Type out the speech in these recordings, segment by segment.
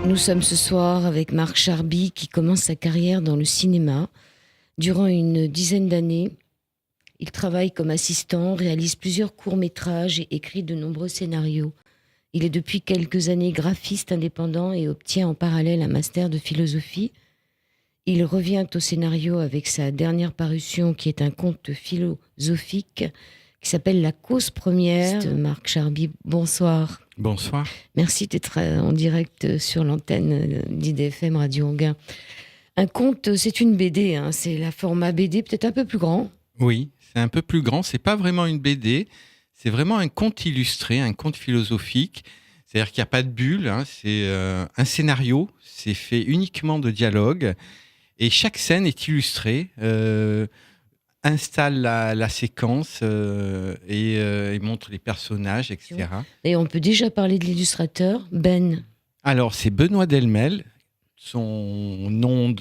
Nous sommes ce soir avec Marc Charby qui commence sa carrière dans le cinéma. Durant une dizaine d'années, il travaille comme assistant, réalise plusieurs courts-métrages et écrit de nombreux scénarios. Il est depuis quelques années graphiste indépendant et obtient en parallèle un master de philosophie. Il revient au scénario avec sa dernière parution qui est un conte philosophique qui s'appelle La cause première. Marc Charby, bonsoir. Bonsoir. Merci d'être en direct sur l'antenne d'IDFM Radio Anguin. Un conte, c'est une BD, hein, c'est la format BD, peut-être un peu plus grand. Oui, c'est un peu plus grand. C'est pas vraiment une BD, c'est vraiment un conte illustré, un conte philosophique. C'est-à-dire qu'il n'y a pas de bulle, hein, c'est un scénario, c'est fait uniquement de dialogues et chaque scène est illustrée. Installe la séquence et montre les personnages, etc. Et on peut déjà parler de l'illustrateur, Ben. Alors, c'est Benoît Delmel. Son nom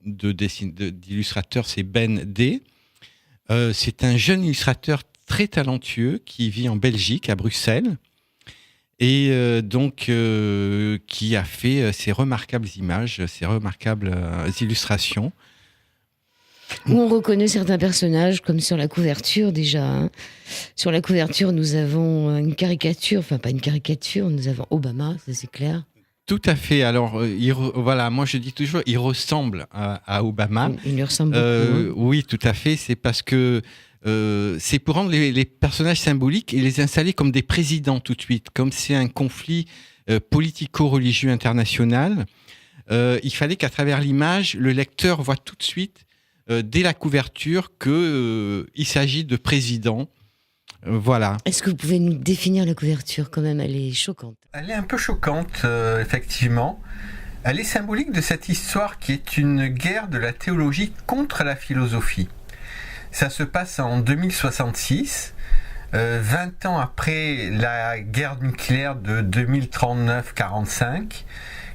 d'illustrateur, c'est Ben D. C'est un jeune illustrateur très talentueux qui vit en Belgique, à Bruxelles, et qui a fait ces remarquables images, ces remarquables illustrations. Où on reconnaît certains personnages, comme sur la couverture déjà. Hein. Sur la couverture, nous avons une caricature, enfin pas une caricature, nous avons Obama, ça c'est clair. Tout à fait. Alors, voilà, moi je dis toujours, il ressemble à Obama. Il lui ressemble beaucoup. Hein. Oui, tout à fait. C'est parce que c'est pour rendre les personnages symboliques et les installer comme des présidents tout de suite. Comme c'est un conflit politico-religieux international, il fallait qu'à travers l'image, le lecteur voit tout de suite dès la couverture qu'il s'agit de présidents. Voilà. Est-ce que vous pouvez nous définir la couverture quand même? Elle est choquante. Elle est un peu choquante, effectivement. Elle est symbolique de cette histoire qui est une guerre de la théologie contre la philosophie. Ça se passe en 2066, 20 ans après la guerre nucléaire de 2039-45,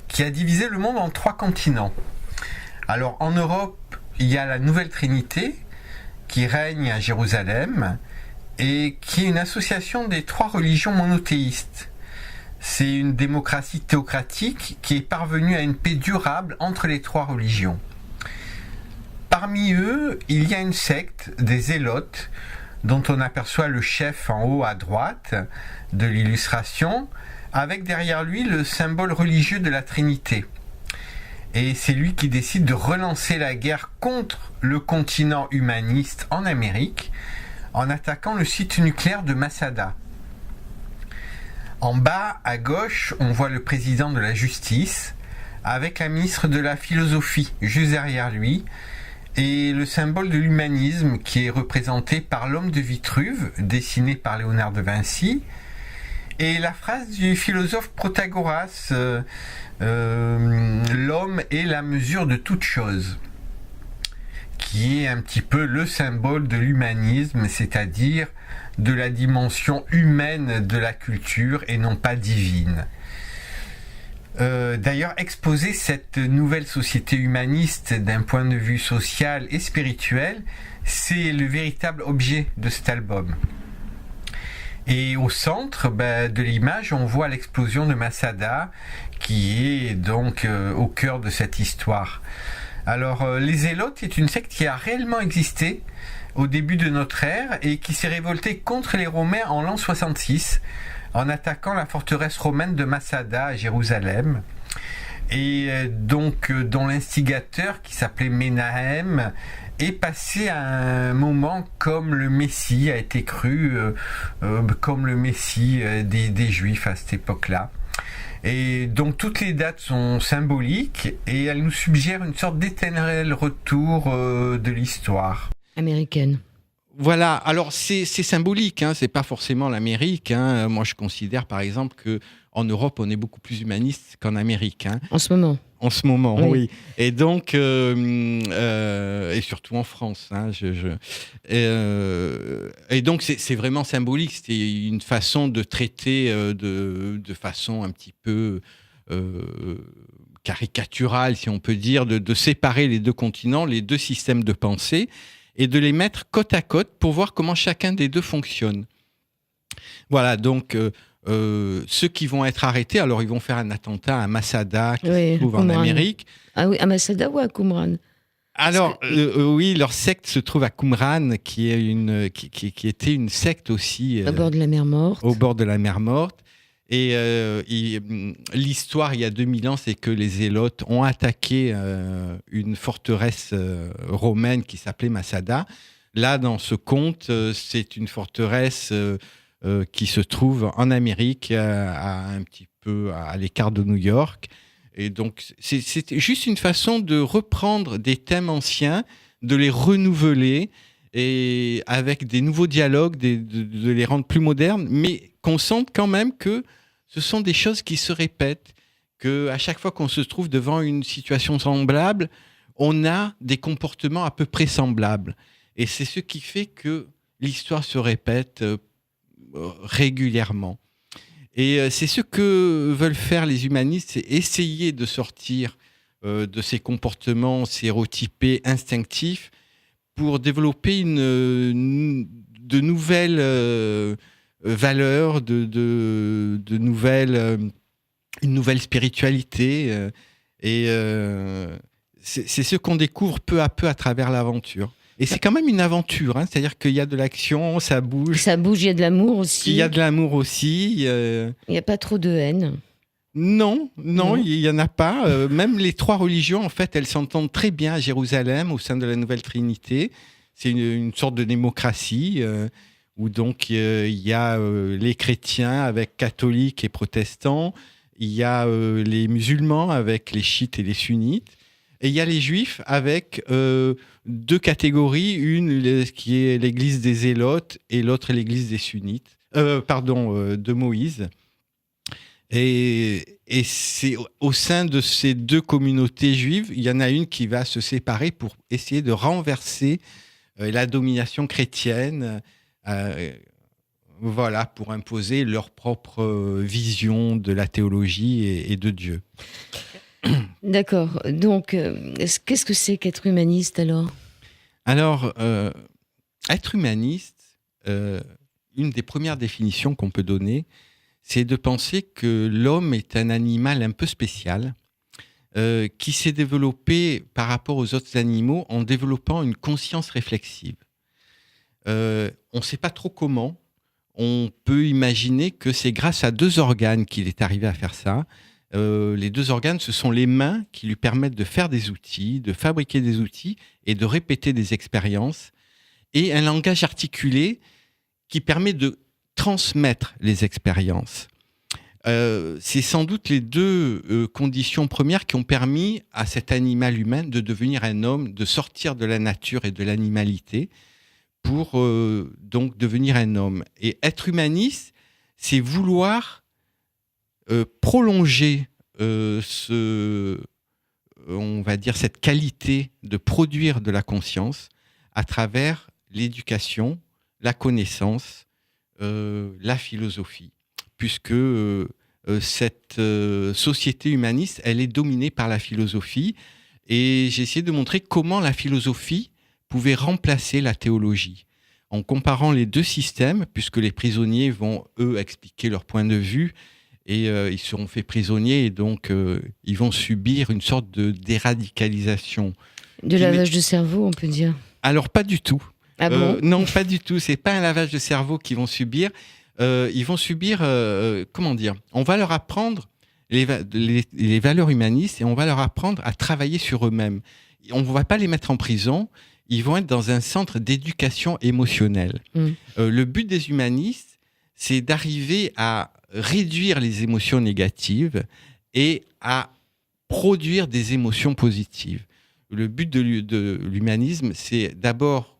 qui a divisé le monde en 3 continents. Alors en Europe, il y a la Nouvelle Trinité qui règne à Jérusalem et qui est une association des 3 religions monothéistes. C'est une démocratie théocratique qui est parvenue à une paix durable entre les 3 religions. Parmi eux, il y a une secte des Zélotes dont on aperçoit le chef en haut à droite de l'illustration avec derrière lui le symbole religieux de la Trinité. Et c'est lui qui décide de relancer la guerre contre le continent humaniste en Amérique en attaquant le site nucléaire de Masada. En bas, à gauche, on voit le président de la justice avec la ministre de la philosophie juste derrière lui et le symbole de l'humanisme qui est représenté par l'homme de Vitruve, dessiné par Léonard de Vinci, et la phrase du philosophe Protagoras, l'homme est la mesure de toute chose, qui est un petit peu le symbole de l'humanisme, c'est-à-dire de la dimension humaine de la culture et non pas divine. D'ailleurs, exposer cette nouvelle société humaniste d'un point de vue social et spirituel, c'est le véritable objet de cet album. Et au centre de l'image, on voit l'explosion de Masada, qui est donc au cœur de cette histoire. Alors, les Zélotes est une secte qui a réellement existé au début de notre ère et qui s'est révoltée contre les Romains en l'an 66 en attaquant la forteresse romaine de Masada à Jérusalem. Et donc, dont l'instigateur, qui s'appelait Ménahem, est passé à un moment comme le Messie a été cru, comme le Messie des Juifs à cette époque-là. Et donc toutes les dates sont symboliques et elles nous suggèrent une sorte d'éternel retour de l'histoire. Américaine. Voilà, alors c'est symbolique, hein, c'est pas forcément l'Amérique. Hein. Moi je considère par exemple qu'en Europe on est beaucoup plus humaniste qu'en Amérique. Hein. En ce moment. En ce moment, oui. Et donc, et surtout en France. Hein, et donc, c'est vraiment symbolique. C'était une façon de traiter de façon un petit peu caricaturale, si on peut dire, de séparer les 2 continents, les 2 systèmes de pensée, et de les mettre côte à côte pour voir comment chacun des 2 fonctionne. Voilà, donc ceux qui vont être arrêtés, alors ils vont faire un attentat à Masada, qui Oui, se trouve en Qumran. Amérique. Ah oui, à Masada ou à Qumran? Alors, oui, leur secte se trouve à Qumran, qui était une secte aussi Au bord de la mer Morte. au bord de la mer Morte. Et l'histoire, il y a 2000 ans, c'est que les Zélotes ont attaqué une forteresse romaine qui s'appelait Masada. Là, dans ce conte, c'est une forteresse qui se trouve en Amérique, un petit peu à l'écart de New York. Et donc, c'est juste une façon de reprendre des thèmes anciens, de les renouveler, et avec des nouveaux dialogues, de les rendre plus modernes, mais qu'on sente quand même que ce sont des choses qui se répètent, qu'à chaque fois qu'on se trouve devant une situation semblable, on a des comportements à peu près semblables. Et c'est ce qui fait que l'histoire se répète régulièrement. Et c'est ce que veulent faire les humanistes, c'est essayer de sortir de ces comportements stéréotypés, instinctifs, pour développer de nouvelles valeurs, une nouvelle spiritualité. C'est ce qu'on découvre peu à peu à travers l'aventure. Et c'est quand même une aventure, hein, c'est-à-dire qu'il y a de l'action, ça bouge. Ça bouge, il y a de l'amour aussi. Il y a de l'amour aussi. Il n'y a pas trop de haine. Non, il n'y en a pas. Même les trois religions, en fait, elles s'entendent très bien à Jérusalem, au sein de la Nouvelle Trinité. C'est une sorte de démocratie où donc il y a les chrétiens avec catholiques et protestants, il y a les musulmans avec les chiites et les sunnites, et il y a les juifs avec deux catégories, une qui est l'église des Zélotes et l'autre l'église des sunnites, de Moïse. Et c'est au sein de ces deux communautés juives, il y en a une qui va se séparer pour essayer de renverser la domination chrétienne, pour imposer leur propre vision de la théologie et de Dieu. D'accord. Donc, qu'est-ce que c'est qu'être humaniste alors ? Alors, être humaniste, une des premières définitions qu'on peut donner, c'est de penser que l'homme est un animal un peu spécial, qui s'est développé par rapport aux autres animaux en développant une conscience réflexive. On ne sait pas trop comment. On peut imaginer que c'est grâce à deux organes qu'il est arrivé à faire ça. Les deux organes, ce sont les mains qui lui permettent de faire des outils, de fabriquer des outils et de répéter des expériences, et un langage articulé qui permet de transmettre les expériences. C'est sans doute les deux conditions premières qui ont permis à cet animal humain de devenir un homme, de sortir de la nature et de l'animalité pour donc devenir un homme. Et être humaniste, c'est vouloir prolonger on va dire cette qualité de produire de la conscience à travers l'éducation, la connaissance, la philosophie, puisque cette société humaniste, elle est dominée par la philosophie, et j'ai essayé de montrer comment la philosophie pouvait remplacer la théologie, en comparant les deux systèmes, puisque les prisonniers vont, eux, expliquer leur point de vue, et ils seront faits prisonniers, et donc ils vont subir une sorte de déradicalisation. De lavage de cerveau, on peut dire. Alors, pas du tout. Ah bon ? Non, pas du tout. C'est pas un lavage de cerveau qu'ils vont subir. Ils vont subir, comment dire ? On va leur apprendre les valeurs humanistes, et on va leur apprendre à travailler sur eux-mêmes. On ne va pas les mettre en prison. Ils vont être dans un centre d'éducation émotionnelle. Le but des humanistes, c'est d'arriver à réduire les émotions négatives et à produire des émotions positives. Le but de l'humanisme, c'est d'abord...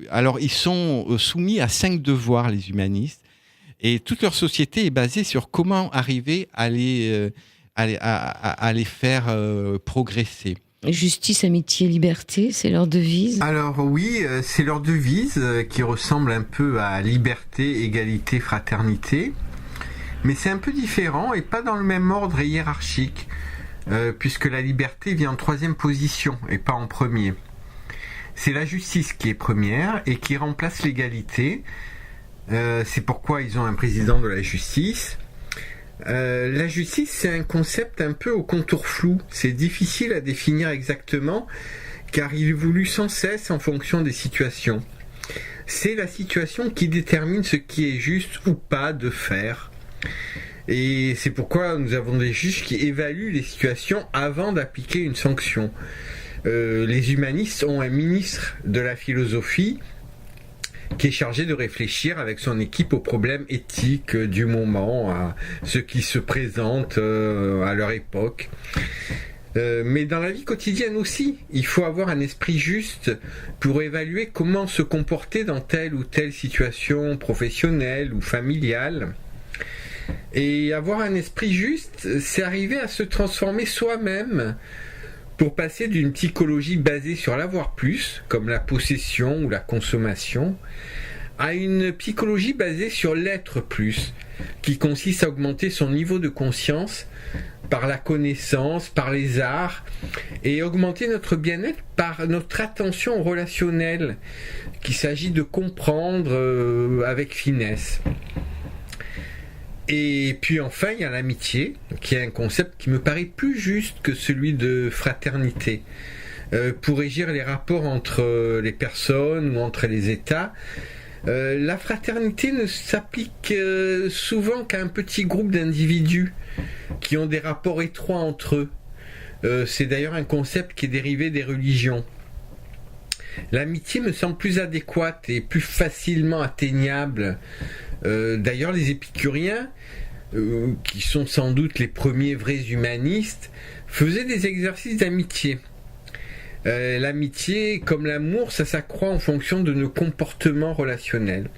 Alors, ils sont soumis à 5 devoirs, les humanistes, et toute leur société est basée sur comment arriver à les faire progresser. Justice, amitié, liberté, c'est leur devise. Alors oui, c'est leur devise qui ressemble un peu à liberté, égalité, fraternité. Mais c'est un peu différent et pas dans le même ordre hiérarchique, puisque la liberté vient en 3e position et pas en premier. C'est la justice qui est première et qui remplace l'égalité. C'est pourquoi ils ont un président de la justice. La justice, c'est un concept un peu au contour flou. C'est difficile à définir exactement, car il évolue sans cesse en fonction des situations. C'est la situation qui détermine ce qui est juste ou pas de faire. Et c'est pourquoi nous avons des juges qui évaluent les situations avant d'appliquer une sanction. Les humanistes ont un ministre de la philosophie qui est chargé de réfléchir avec son équipe aux problèmes éthiques du moment, à ce qui se présente à leur époque. Mais dans la vie quotidienne aussi, il faut avoir un esprit juste pour évaluer comment se comporter dans telle ou telle situation professionnelle ou familiale. Et avoir un esprit juste, c'est arriver à se transformer soi-même pour passer d'une psychologie basée sur l'avoir plus, comme la possession ou la consommation, à une psychologie basée sur l'être plus, qui consiste à augmenter son niveau de conscience par la connaissance, par les arts, et augmenter notre bien-être par notre attention relationnelle, qu'il s'agit de comprendre avec finesse. Et puis enfin, il y a l'amitié, qui est un concept qui me paraît plus juste que celui de fraternité. Pour régir les rapports entre les personnes ou entre les États, la fraternité ne s'applique souvent qu'à un petit groupe d'individus qui ont des rapports étroits entre eux. C'est d'ailleurs un concept qui est dérivé des religions. L'amitié me semble plus adéquate et plus facilement atteignable. D'ailleurs, les épicuriens, qui sont sans doute les premiers vrais humanistes, faisaient des exercices d'amitié. L'amitié, comme l'amour, ça s'accroît en fonction de nos comportements relationnels.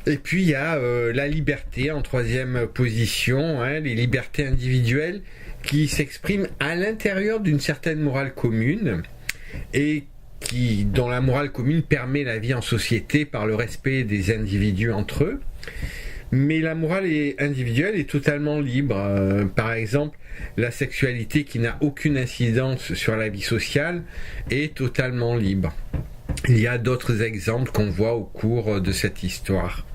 Et puis il y a la liberté en troisième position, les libertés individuelles qui s'expriment à l'intérieur d'une certaine morale commune et dont la morale commune permet la vie en société par le respect des individus entre eux. Mais la morale individuelle est totalement libre. Par exemple, la sexualité qui n'a aucune incidence sur la vie sociale est totalement libre. Il y a d'autres exemples qu'on voit au cours de cette histoire.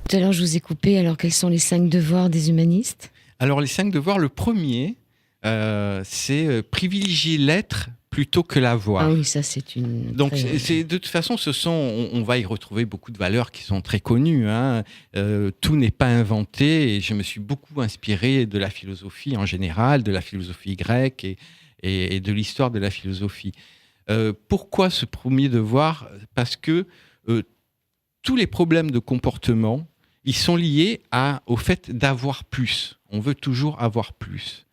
Tout à l'heure, je vous ai coupé. Alors, quels sont les 5 devoirs des humanistes ? Alors, les 5 devoirs, le premier, c'est privilégier l'être plutôt que l'avoir. Ah oui, ça c'est une... Donc, de toute façon, on va y retrouver beaucoup de valeurs qui sont très connues. Tout n'est pas inventé et je me suis beaucoup inspiré de la philosophie en général, de la philosophie grecque et de l'histoire de la philosophie. Pourquoi ce premier devoir ? Parce que tous les problèmes de comportement, ils sont liés au fait d'avoir plus. On veut toujours avoir plus.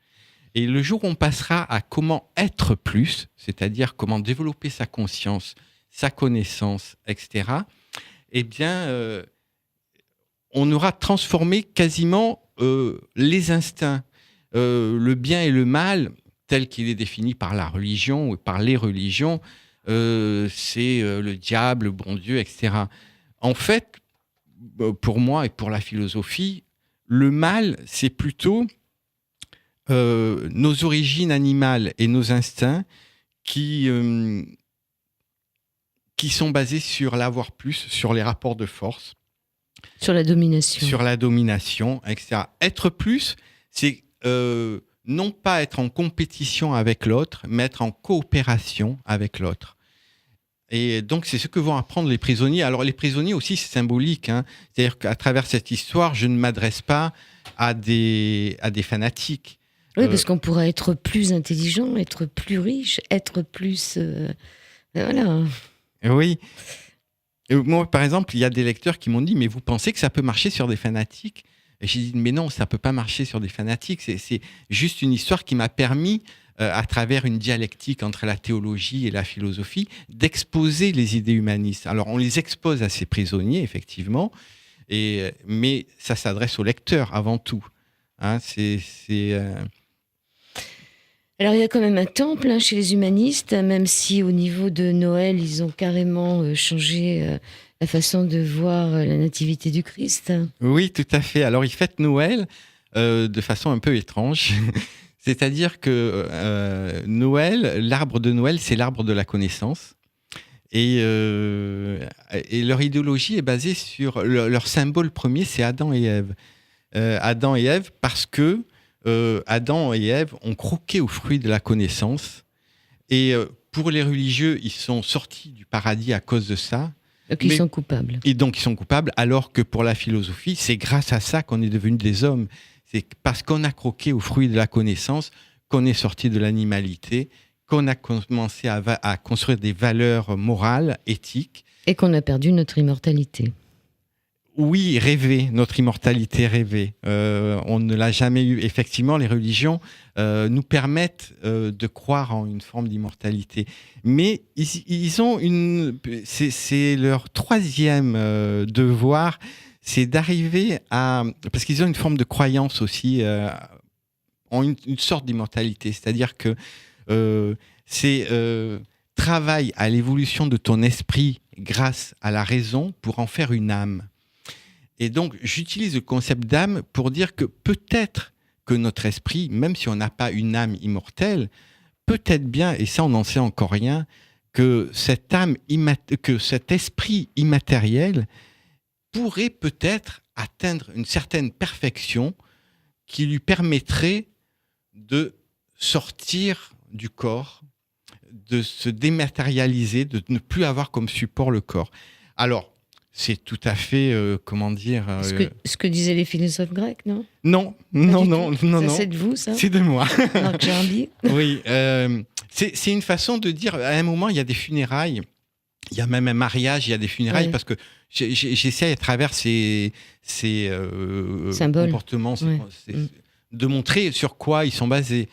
Et le jour où on passera à comment être plus, c'est-à-dire comment développer sa conscience, sa connaissance, etc., eh bien, on aura transformé quasiment les instincts. Le bien et le mal, tel qu'il est défini par la religion ou par les religions, c'est le diable, le bon Dieu, etc. En fait, pour moi et pour la philosophie, le mal, c'est plutôt nos origines animales et nos instincts qui sont basés sur l'avoir plus, sur les rapports de force. Sur la domination. Sur la domination, etc. Être plus, c'est non pas être en compétition avec l'autre, mais être en coopération avec l'autre. Et donc, c'est ce que vont apprendre les prisonniers. Alors, les prisonniers aussi, c'est symbolique. C'est-à-dire qu'à travers cette histoire, je ne m'adresse pas à des fanatiques. Oui, parce qu'on pourrait être plus intelligent, être plus riche, être plus... voilà. Oui. Moi, par exemple, il y a des lecteurs qui m'ont dit « Mais vous pensez que ça peut marcher sur des fanatiques ?» Et j'ai dit « Mais non, ça ne peut pas marcher sur des fanatiques. C'est juste une histoire qui m'a permis, à travers une dialectique entre la théologie et la philosophie, d'exposer les idées humanistes. » Alors, on les expose à ces prisonniers, effectivement, mais ça s'adresse aux lecteurs avant tout. Alors, il y a quand même un temple chez les humanistes, même si au niveau de Noël, ils ont carrément changé la façon de voir la nativité du Christ. Oui, tout à fait. Alors, ils fêtent Noël de façon un peu étrange. C'est-à-dire que Noël, l'arbre de Noël, c'est l'arbre de la connaissance. Et leur idéologie est basée sur leur symbole premier, c'est Adam et Ève. Adam et Ève parce que Adam et Ève ont croqué au fruit de la connaissance. Et pour les religieux, ils sont sortis du paradis à cause de ça. Donc ils sont coupables. Et donc ils sont coupables, alors que pour la philosophie, c'est grâce à ça qu'on est devenus des hommes. C'est parce qu'on a croqué au fruit de la connaissance qu'on est sorti de l'animalité, qu'on a commencé à construire des valeurs morales, éthiques. Et qu'on a perdu notre immortalité. Oui, rêver, notre immortalité rêvée. On ne l'a jamais eu. Effectivement, les religions nous permettent de croire en une forme d'immortalité. Mais ils ont c'est leur troisième devoir, c'est d'arriver à... Parce qu'ils ont une forme de croyance aussi, en une sorte d'immortalité. C'est-à-dire que c'est travail à l'évolution de ton esprit grâce à la raison pour en faire une âme. Et donc, j'utilise le concept d'âme pour dire que peut-être que notre esprit, même si on n'a pas une âme immortelle, peut-être bien, et ça on n'en sait encore rien, que cette âme, que cet esprit immatériel pourrait peut-être atteindre une certaine perfection qui lui permettrait de sortir du corps, de se dématérialiser, de ne plus avoir comme support le corps. Alors, c'est tout à fait, Ce que disaient les philosophes grecs, non ? Non. Ça, c'est de vous, ça ? C'est de moi. Marc Jarby ? Oui, c'est une façon de dire, à un moment, il y a des funérailles, il y a même un mariage, il y a des funérailles, parce que j'essaie à travers ces comportements de montrer sur quoi ils sont basés,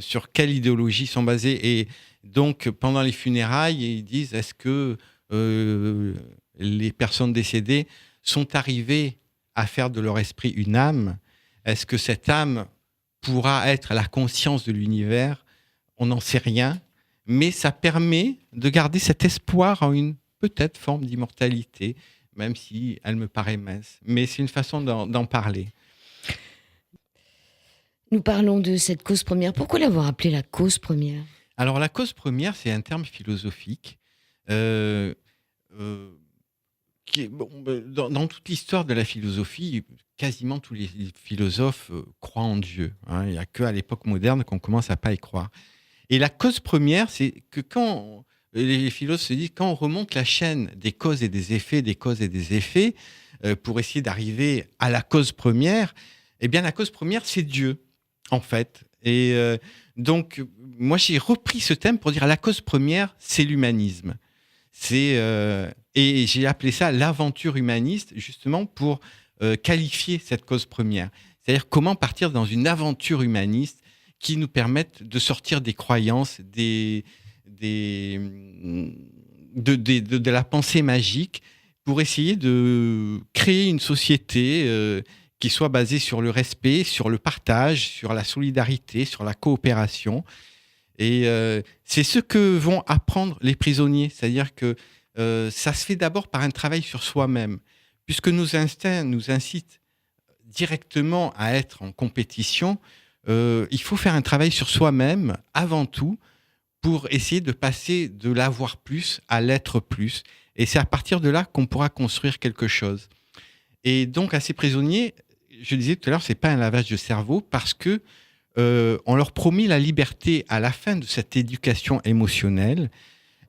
sur quelle idéologie ils sont basés. Et donc, pendant les funérailles, ils disent, est-ce que les personnes décédées sont arrivées à faire de leur esprit une âme ? Est-ce que cette âme pourra être la conscience de l'univers ? On n'en sait rien, mais ça permet de garder cet espoir en une peut-être forme d'immortalité, même si elle me paraît mince. Mais c'est une façon d'en parler. Nous parlons de cette cause première. Pourquoi l'avoir appelée la cause première ? Alors, la cause première, c'est un terme philosophique dans toute l'histoire de la philosophie, quasiment tous les philosophes croient en Dieu. Il n'y a qu'à l'époque moderne qu'on commence à pas y croire. Et la cause première, c'est que quand les philosophes se disent, quand on remonte la chaîne des causes et des effets, pour essayer d'arriver à la cause première, eh bien la cause première, c'est Dieu, en fait. Et donc, moi, j'ai repris ce thème pour dire la cause première, c'est l'humanisme. Et j'ai appelé ça l'aventure humaniste, justement pour qualifier cette cause première. C'est-à-dire comment partir dans une aventure humaniste qui nous permette de sortir des croyances, de la pensée magique, pour essayer de créer une société qui soit basée sur le respect, sur le partage, sur la solidarité, sur la coopération. Et c'est ce que vont apprendre les prisonniers. C'est-à-dire que ça se fait d'abord par un travail sur soi-même, puisque nos instincts nous incitent directement à être en compétition. Il faut faire un travail sur soi-même avant tout pour essayer de passer de l'avoir plus à l'être plus. Et c'est à partir de là qu'on pourra construire quelque chose. Et donc, à ces prisonniers, je disais tout à l'heure, c'est pas un lavage de cerveau parce que on leur promet la liberté à la fin de cette éducation émotionnelle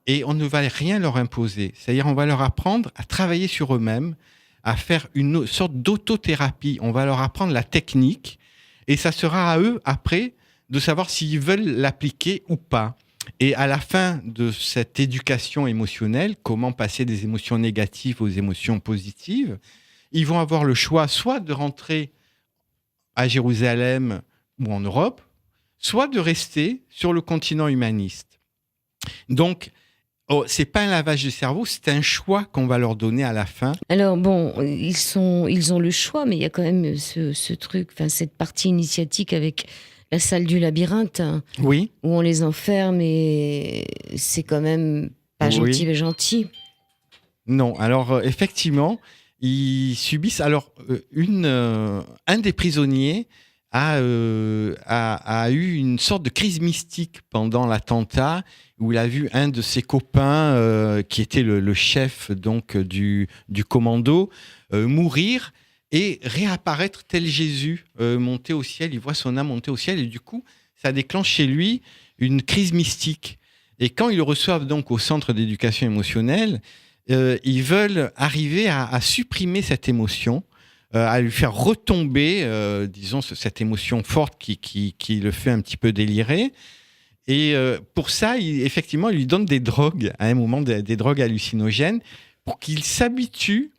et on ne va rien leur imposer. C'est-à-dire, on va leur apprendre à travailler sur eux-mêmes, à faire une sorte d'autothérapie. On va leur apprendre la technique et ça sera à eux, après, de savoir s'ils veulent l'appliquer ou pas. Et à la fin de cette éducation émotionnelle, comment passer des émotions négatives aux émotions positives, ils vont avoir le choix soit de rentrer à Jérusalem ou en Europe, soit de rester sur le continent humaniste. Donc, c'est pas un lavage de cerveau, c'est un choix qu'on va leur donner à la fin. Alors bon, ils ont le choix, mais il y a quand même ce truc, cette partie initiatique avec la salle du labyrinthe, oui, où on les enferme et c'est quand même pas gentil, mais gentil. Non, alors effectivement, ils subissent. Alors un des prisonniers a eu une sorte de crise mystique pendant l'attentat, où il a vu un de ses copains, qui était le chef donc du commando, mourir et réapparaître tel Jésus, monter au ciel. Il voit son âme monter au ciel et du coup, ça déclenche chez lui une crise mystique. Et quand ils le reçoivent donc au centre d'éducation émotionnelle, ils veulent arriver à supprimer cette émotion, à lui faire retomber, disons, cette émotion forte qui le fait un petit peu délirer. Et pour ça, effectivement, il lui donne des drogues, à un moment, des drogues hallucinogènes, pour qu'il s'habitue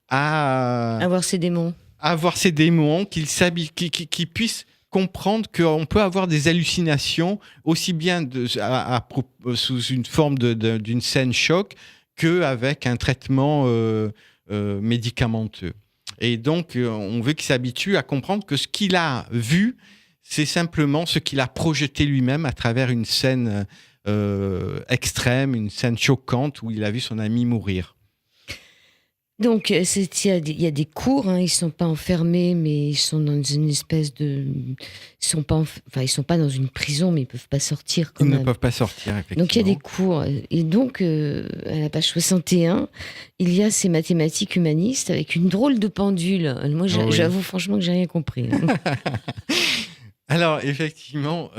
à Avoir ces démons. avoir ces démons, qu'il puisse comprendre qu'on peut avoir des hallucinations aussi bien sous une forme d'une scène choc qu'avec un traitement médicamenteux. Et donc, on veut qu'il s'habitue à comprendre que ce qu'il a vu, c'est simplement ce qu'il a projeté lui-même à travers une scène extrême, une scène choquante où il a vu son ami mourir. Donc, il y a des cours, hein, ils ne sont pas enfermés, mais ils sont dans une espèce de... Ils sont pas dans une prison, mais ils ne peuvent pas sortir quand Ils même. ne peuvent pas sortir, effectivement. Donc, il y a des cours. Et donc, à la page 61, il y a ces mathématiques humanistes avec une drôle de pendule. Moi, j'avoue franchement que je n'ai rien compris. Alors, effectivement...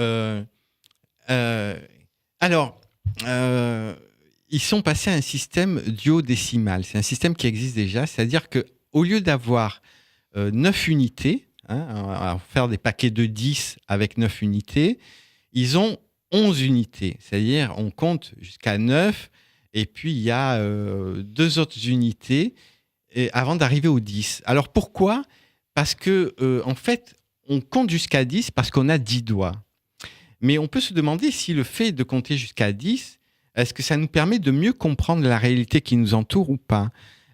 ils sont passés à un système duodécimal. C'est un système qui existe déjà, c'est-à-dire qu'au lieu d'avoir 9 unités, à faire des paquets de 10 avec 9 unités, ils ont 11 unités. C'est-à-dire on compte jusqu'à 9 et puis il y a 2 autres unités avant d'arriver aux 10. Alors pourquoi ? Parce que en fait, on compte jusqu'à 10 parce qu'on a 10 doigts. Mais on peut se demander si le fait de compter jusqu'à 10, est-ce que ça nous permet de mieux comprendre la réalité qui nous entoure ou pas ?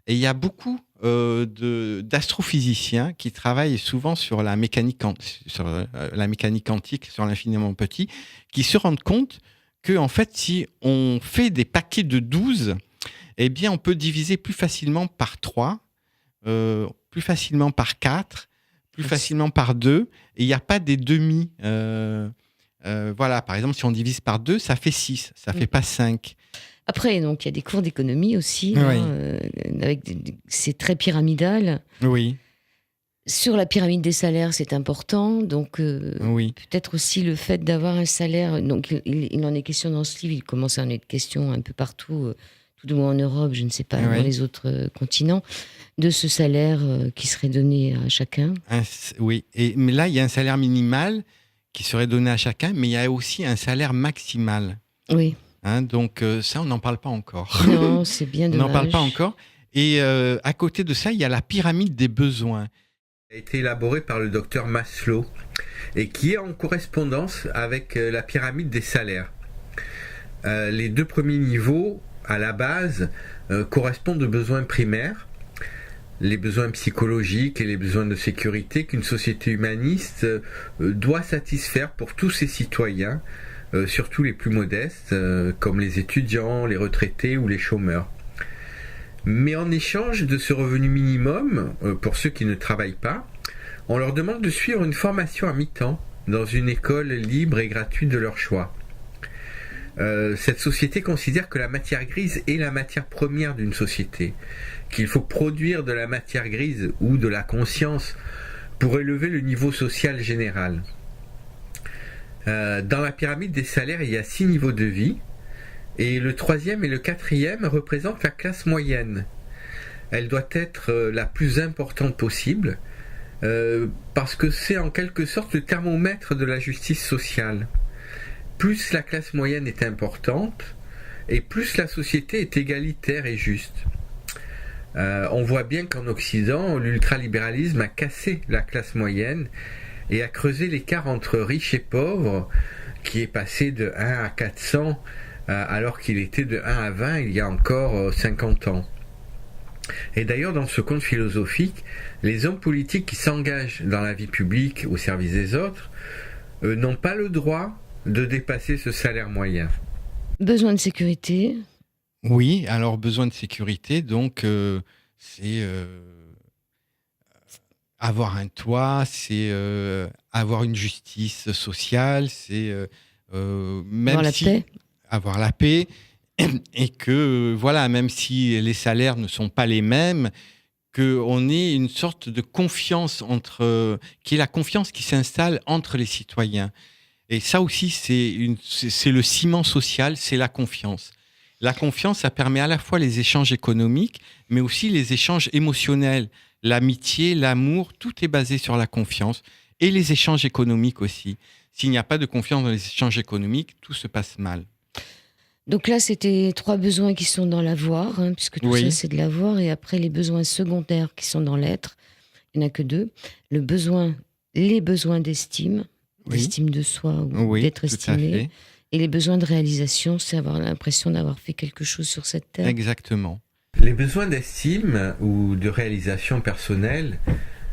Et il y a beaucoup d'astrophysiciens qui travaillent souvent sur la mécanique quantique, sur l'infiniment petit, qui se rendent compte que, en fait, si on fait des paquets de 12, eh bien, on peut diviser plus facilement par 3, plus facilement par 4, plus facilement par 2, et il n'y a pas des demi. Voilà, par exemple, si on divise par 2, ça fait 6, ça ne fait pas 5. Après, donc, il y a des cours d'économie aussi, Oui. c'est très pyramidal. Oui. Sur la pyramide des salaires, c'est important. Donc, Oui. peut-être aussi le fait d'avoir un salaire. Donc, il en est question dans ce livre, il commence à en être question un peu partout, tout du moins en Europe, je ne sais pas, dans les autres continents, de ce salaire qui serait donné à chacun. Oui, mais là, il y a un salaire minimal qui serait donné à chacun, mais il y a aussi un salaire maximal. Oui. Donc ça, on n'en parle pas encore. Non, c'est bien dommage. On n'en parle pas encore. Et à côté de ça, il y a la pyramide des besoins. A été élaboré par le docteur Maslow et qui est en correspondance avec la pyramide des salaires. Les 2 premiers niveaux, à la base, correspondent aux besoins primaires, les besoins psychologiques et les besoins de sécurité qu'une société humaniste doit satisfaire pour tous ses citoyens, surtout les plus modestes, comme les étudiants, les retraités ou les chômeurs. Mais en échange de ce revenu minimum, pour ceux qui ne travaillent pas, on leur demande de suivre une formation à mi-temps dans une école libre et gratuite de leur choix. Cette société considère que la matière grise est la matière première d'une société, qu'il faut produire de la matière grise ou de la conscience pour élever le niveau social général. Dans la pyramide des salaires, il y a 6 niveaux de vie, et le 3e et le 4e représentent la classe moyenne. Elle doit être la plus importante possible, parce que c'est en quelque sorte le thermomètre de la justice sociale. Plus la classe moyenne est importante, et plus la société est égalitaire et juste. On voit bien qu'en Occident, l'ultralibéralisme a cassé la classe moyenne et a creusé l'écart entre riches et pauvres, qui est passé de 1 à 400, alors qu'il était de 1 à 20 il y a encore 50 ans. Et d'ailleurs, dans ce conte philosophique, les hommes politiques qui s'engagent dans la vie publique au service des autres n'ont pas le droit de dépasser ce salaire moyen. Besoin de sécurité. Oui, alors besoin de sécurité, donc c'est avoir un toit, c'est avoir une justice sociale, c'est même Avoir la si paix. avoir la paix, et que voilà, même si les salaires ne sont pas les mêmes, qu'on ait une sorte de confiance qui est la confiance qui s'installe entre les citoyens. Et ça aussi, c'est le ciment social, c'est la confiance. La confiance, ça permet à la fois les échanges économiques, mais aussi les échanges émotionnels. L'amitié, l'amour, tout est basé sur la confiance. Et les échanges économiques aussi. S'il n'y a pas de confiance dans les échanges économiques, tout se passe mal. Donc là, c'était 3 besoins qui sont dans l'avoir, hein, puisque tout Oui. ça, c'est de l'avoir. Et après, les besoins secondaires qui sont dans l'être. Il n'y en a que 2. Les besoins d'estime, Oui. d'estime de soi ou Oui, d'être tout à estimé. fait. Et les besoins de réalisation, c'est avoir l'impression d'avoir fait quelque chose sur cette terre. Exactement. Les besoins d'estime ou de réalisation personnelle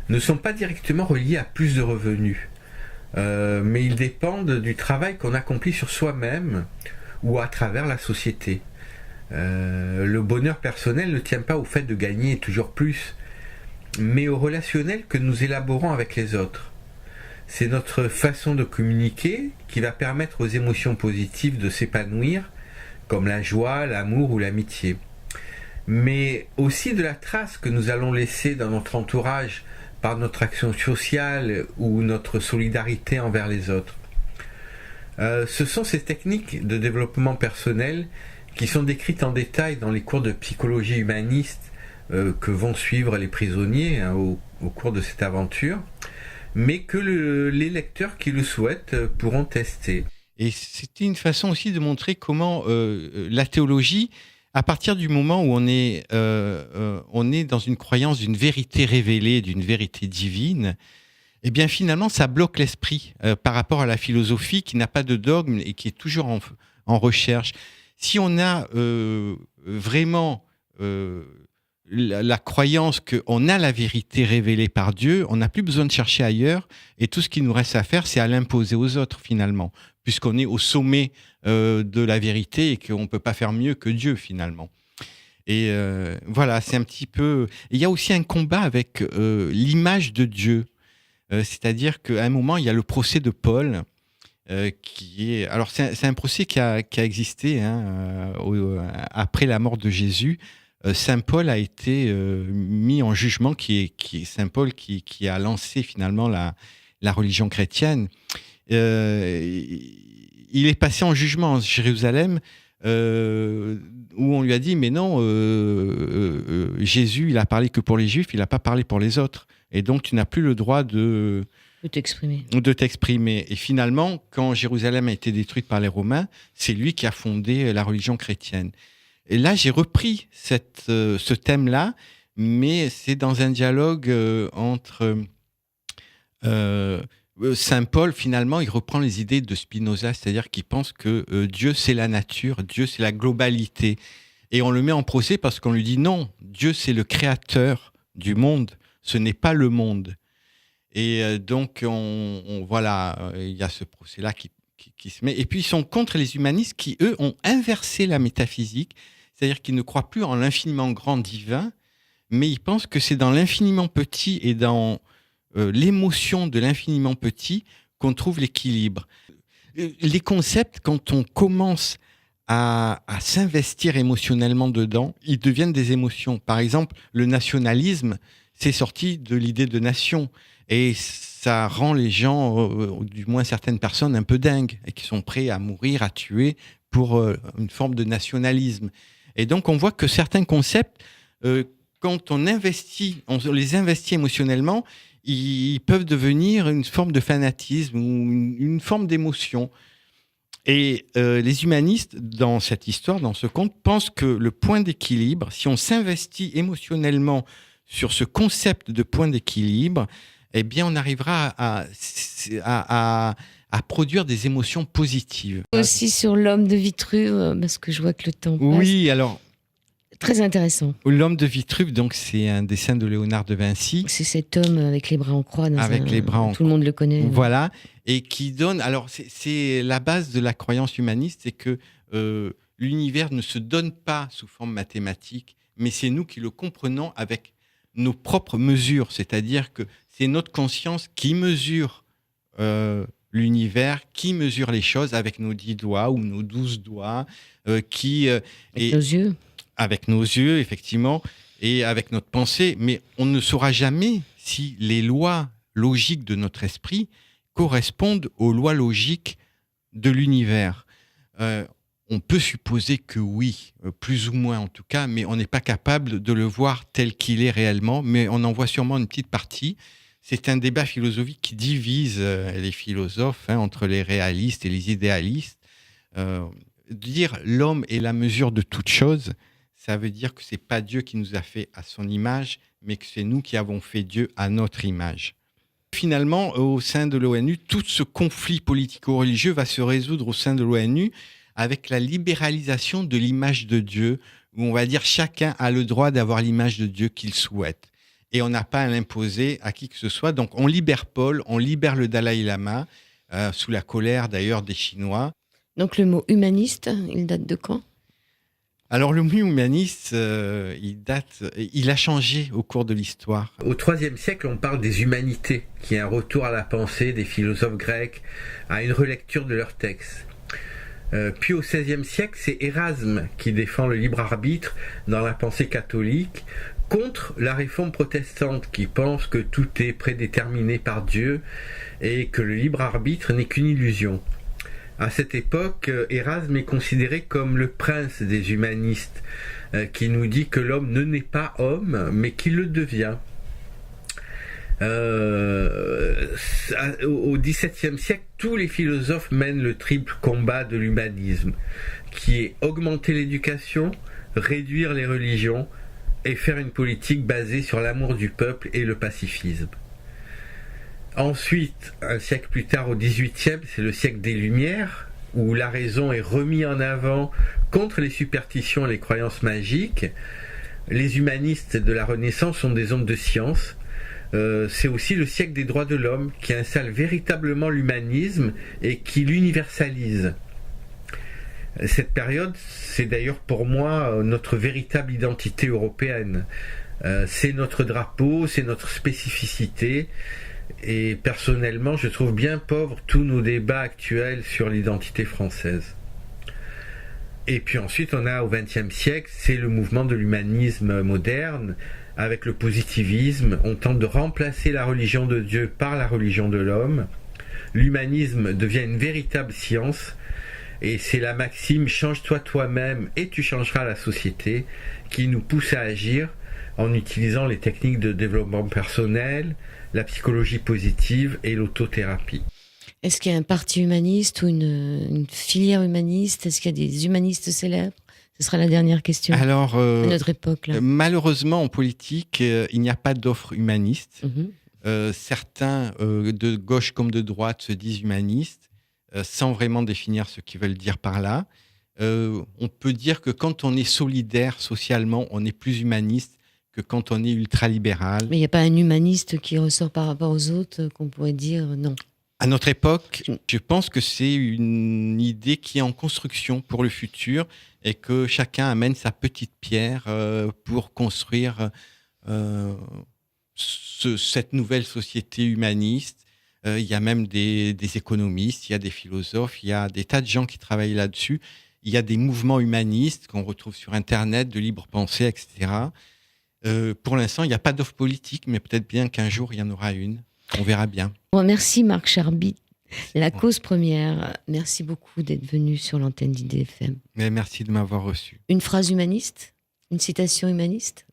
ne sont pas directement reliés à plus de revenus, mais ils dépendent du travail qu'on accomplit sur soi-même ou à travers la société. Le bonheur personnel ne tient pas au fait de gagner toujours plus, mais au relationnel que nous élaborons avec les autres. C'est notre façon de communiquer qui va permettre aux émotions positives de s'épanouir, comme la joie, l'amour ou l'amitié. Mais aussi de la trace que nous allons laisser dans notre entourage par notre action sociale ou notre solidarité envers les autres. Ce sont ces techniques de développement personnel qui sont décrites en détail dans les cours de psychologie humaniste que vont suivre les prisonniers au cours de cette aventure, mais que les lecteurs qui le souhaitent pourront tester. Et c'était une façon aussi de montrer comment la théologie, à partir du moment où on est dans une croyance d'une vérité révélée, d'une vérité divine, eh bien finalement ça bloque l'esprit par rapport à la philosophie qui n'a pas de dogme et qui est toujours en recherche. Si on a vraiment la croyance qu'on a la vérité révélée par Dieu, on n'a plus besoin de chercher ailleurs, et tout ce qu'il nous reste à faire, c'est à l'imposer aux autres finalement, puisqu'on est au sommet de la vérité et qu'on ne peut pas faire mieux que Dieu finalement. Et voilà, c'est un petit peu... Il y a aussi un combat avec l'image de Dieu, c'est-à-dire qu'à un moment, il y a le procès de Paul, qui est... Alors c'est un procès qui a existé après la mort de Jésus. Saint Paul a été mis en jugement, qui est Saint Paul qui a lancé finalement la religion chrétienne. Il est passé en jugement à Jérusalem, où on lui a dit mais non, Jésus il a parlé que pour les Juifs, il n'a pas parlé pour les autres, et donc tu n'as plus le droit de t'exprimer. Et finalement, quand Jérusalem a été détruite par les Romains, c'est lui qui a fondé la religion chrétienne. Et là, j'ai repris ce thème-là, mais c'est dans un dialogue entre Saint Paul. Finalement, il reprend les idées de Spinoza, c'est-à-dire qu'il pense que Dieu, c'est la nature, Dieu, c'est la globalité. Et on le met en procès parce qu'on lui dit non, Dieu, c'est le créateur du monde, ce n'est pas le monde. Et donc, voilà, il y a ce procès-là qui se met. Et puis, ils sont contre les humanistes qui, eux, ont inversé la métaphysique. C'est-à-dire qu'ils ne croient plus en l'infiniment grand divin, mais ils pensent que c'est dans l'infiniment petit et dans l'émotion de l'infiniment petit qu'on trouve l'équilibre. Les concepts, quand on commence à s'investir émotionnellement dedans, ils deviennent des émotions. Par exemple, le nationalisme, c'est sorti de l'idée de nation. Et ça rend les gens, du moins certaines personnes, un peu dingues, et qui sont prêts à mourir, à tuer pour une forme de nationalisme. Et donc, on voit que certains concepts, quand on les investit émotionnellement, ils peuvent devenir une forme de fanatisme ou une forme d'émotion. Et les humanistes, dans cette histoire, dans ce conte, pensent que le point d'équilibre, si on s'investit émotionnellement sur ce concept de point d'équilibre, eh bien, on arrivera à produire des émotions positives. Aussi sur l'homme de Vitruve, parce que je vois que le temps passe. Oui, alors... Très intéressant. L'homme de Vitruve, donc, c'est un dessin de Léonard de Vinci. C'est cet homme avec les bras en croix. Tout le monde le connaît. Voilà, et qui donne... Alors, c'est la base de la croyance humaniste, c'est que l'univers ne se donne pas sous forme mathématique, mais c'est nous qui le comprenons avec nos propres mesures, c'est-à-dire que c'est notre conscience qui mesure l'univers, qui mesure les choses avec nos 10 doigts ou nos 12 doigts, Avec nos yeux. avec nos yeux, effectivement, et avec notre pensée, mais on ne saura jamais si les lois logiques de notre esprit correspondent aux lois logiques de l'univers. On peut supposer que oui, plus ou moins en tout cas, mais on n'est pas capable de le voir tel qu'il est réellement, mais on en voit sûrement une petite partie. C'est un débat philosophique qui divise les philosophes entre les réalistes et les idéalistes. Dire l'homme est la mesure de toute chose, ça veut dire que c'est pas Dieu qui nous a fait à son image, mais que c'est nous qui avons fait Dieu à notre image. Finalement, au sein de l'ONU, tout ce conflit politico-religieux va se résoudre au sein de l'ONU avec la libéralisation de l'image de Dieu, où on va dire chacun a le droit d'avoir l'image de Dieu qu'il souhaite. Et on n'a pas à l'imposer à qui que ce soit. Donc on libère Paul, on libère le Dalai Lama, sous la colère d'ailleurs des Chinois. Donc le mot humaniste, il date de quand ? Alors le mot humaniste, il a changé au cours de l'histoire. Au IIIe siècle, on parle des humanités, qui est un retour à la pensée des philosophes grecs, à une relecture de leurs textes. Puis au XVIe siècle, c'est Érasme qui défend le libre arbitre dans la pensée catholique contre la réforme protestante qui pense que tout est prédéterminé par Dieu et que le libre arbitre n'est qu'une illusion. À cette époque, Érasme est considéré comme le prince des humanistes, qui nous dit que l'homme ne naît pas homme, mais qu'il le devient. Au XVIIe siècle, tous les philosophes mènent le triple combat de l'humanisme, qui est augmenter l'éducation, réduire les religions et faire une politique basée sur l'amour du peuple et le pacifisme. Ensuite, un siècle plus tard, au XVIIIe, c'est le siècle des Lumières, où la raison est remise en avant contre les superstitions et les croyances magiques. Les humanistes de la Renaissance sont des hommes de science. C'est aussi le siècle des droits de l'homme qui installe véritablement l'humanisme et qui l'universalise. Cette période, c'est d'ailleurs pour moi notre véritable identité européenne. C'est notre drapeau, c'est notre spécificité. Et personnellement, je trouve bien pauvres tous nos débats actuels sur l'identité française. Et puis ensuite, on a au XXe siècle, c'est le mouvement de l'humanisme moderne. Avec le positivisme, on tente de remplacer la religion de Dieu par la religion de l'homme. L'humanisme devient une véritable science. Et c'est la maxime « change-toi toi-même et tu changeras la société » qui nous pousse à agir en utilisant les techniques de développement personnel, la psychologie positive et l'autothérapie. Est-ce qu'il y a un parti humaniste ou une filière humaniste ? Est-ce qu'il y a des humanistes célèbres ? Ce sera la dernière question. Alors, à notre époque, là. Malheureusement, en politique, il n'y a pas d'offre humaniste. Mm-hmm. Certains, de gauche comme de droite, se disent humanistes, sans vraiment définir ce qu'ils veulent dire par là. On peut dire que quand on est solidaire socialement, on est plus humaniste que quand on est ultralibéral. Mais il n'y a pas un humaniste qui ressort par rapport aux autres qu'on pourrait dire non. À notre époque, je pense que c'est une idée qui est en construction pour le futur et que chacun amène sa petite pierre pour construire cette nouvelle société humaniste. Il y a même des économistes, il y a des philosophes, il y a des tas de gens qui travaillent là-dessus. Il y a des mouvements humanistes qu'on retrouve sur Internet, de libre pensée, etc. Pour l'instant, il n'y a pas d'offre politique, mais peut-être bien qu'un jour, il y en aura une. On verra bien. Bon, merci Marc Charby. La cause première, merci beaucoup d'être venu sur l'antenne d'IDFM. Mais merci de m'avoir reçu. Une phrase humaniste ? Une citation humaniste ?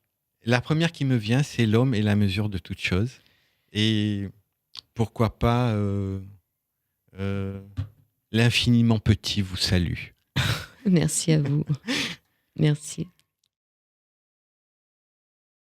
La première qui me vient, c'est « L'homme est la mesure de toute chose ». Et pourquoi pas l'infiniment petit vous salue. Merci à vous. Merci.